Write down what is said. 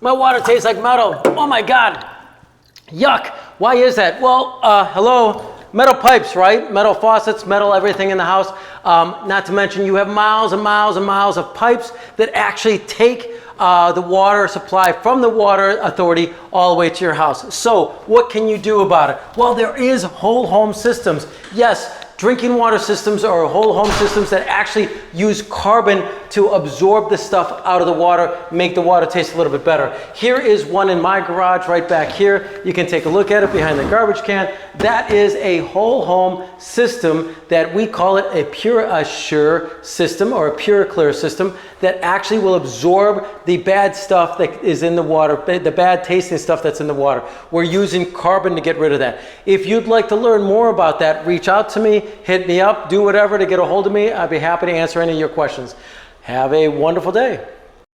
My water tastes like metal. Oh my God. Yuck. Why is that? Well, hello. Metal pipes, right? Metal faucets, metal everything in the house. Not to mention you have miles and miles and miles of pipes that actually take the water supply from the water authority all the way to your house. So what can you do about it? Well, there is whole home systems. Yes, drinking water systems or whole home systems that actually use carbon to absorb the stuff out of the water, make the water taste a little bit better. Here is one in my garage right back here. You can take a look at it behind the garbage can. That is a whole home system that we call it a Pure Assure system or a Pure Clear system that actually will absorb the bad stuff that is in the water, the bad tasting stuff that's in the water. We're using carbon to get rid of that. If you'd like to learn more about that, reach out to me, hit me up, do whatever to get a hold of me. I'd be happy to answer any of your questions. Have a wonderful day.